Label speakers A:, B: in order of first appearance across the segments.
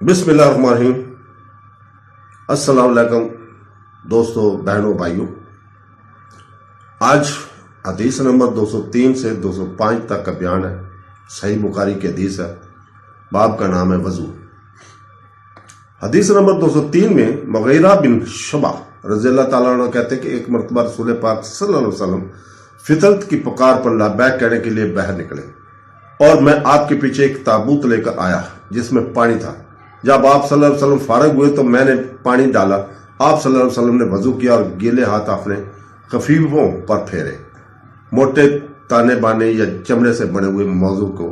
A: बिस्मिल्लाहिर्रहमानिर्रहीम। अस्सलाम वालेकुम दोस्तों, बहनों, भाइयों। आज हदीस नंबर 203 से 205 तक का बयान है। सही बुखारी की हदीस है। बाब का नाम है वजू। हदीस नंबर 203 में मुगीरा बिन शुबा रज़ियल्लाहु ताला अन्हु कहते हैं कि एक मरतबा रसूल पाक सल्लल्लाहु अलैहि वसल्लम फितरत की पुकार पर लब्बैक कहने के लिए बाहर निकले और मैं आपके पीछे एक ताबूत लेकर आया जिसमें पानी था। जब आप सल्लल्लाहु अलैहि वसल्लम फारग हुए तो मैंने पानी डाला। आप सल्लल्लाहु अलैहि वसल्लम ने वजू किया और गीले हाथ अपने खफीफों पर फेरे। मोटे ताने बाने या चमड़े से बने हुए मौजू को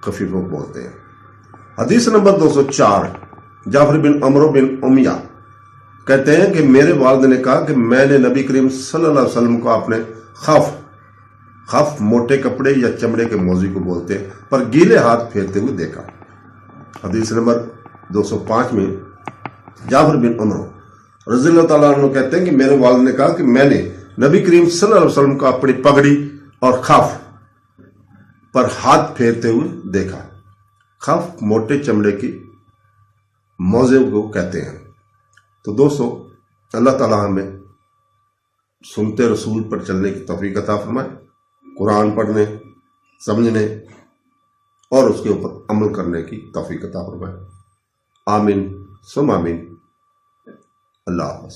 A: खफीफों बोलते हैं। हदीस नंबर 204 जाफर बिन अमरो बिन उमिया कहते हैं कि मेरे वालिद ने कहा कि मैंने नबी करीम सल्लल्लाहु अलैहि वसल्लम को अपने खफ मोटे कपड़े या चमड़े के मौजू को बोलते हैं पर गीले हाथ फेरते हुए देखा। हदीस नंबर 205 में जाफर बिन उमर रज़ियल्लाहु ताला अन्हु कहते हैं कि मेरे वालिद ने कहा कि मैंने नबी करीम सल्लल्लाहु अलैहि वसल्लम को अपनी पगड़ी और खफ पर हाथ फेरते हुए देखा। खफ मोटे चमड़े की मौजे को कहते हैं। तो दोस्तों, अल्लाह ताला हमें सुनते रसूल पर चलने की तौफीक अता फरमाए, कुरान पढ़ने, समझने और उसके ऊपर अमल करने की तौफीक अता फरमाए। आमीन सुम आमीन। अल्लाह हाफ़िज़।